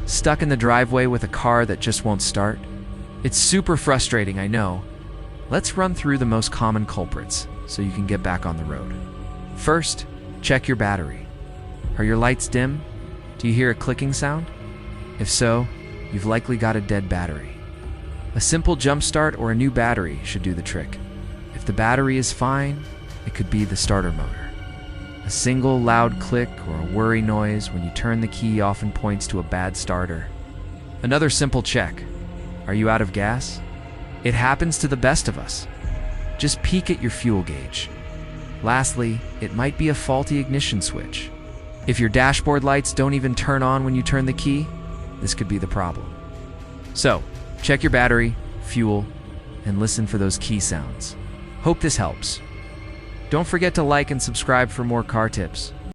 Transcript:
Stuck in the driveway with a car that just won't start? It's super frustrating, I know. Let's run through the most common culprits so you can get back on the road. First, check your battery. Are your lights dim? Do you hear a clicking sound? If so, you've likely got a dead battery. A simple jump start or a new battery should do the trick. If the battery is fine, it could be the starter motor. A single loud click or a worry noise when you turn the key often points to a bad starter. Another simple check. Are you out of gas? It happens to the best of us. Just peek at your fuel gauge. Lastly, it might be a faulty ignition switch. If your dashboard lights don't even turn on when you turn the key, this could be the problem. So, check your battery, fuel, and listen for those key sounds. Hope this helps. Don't forget to like and subscribe for more car tips.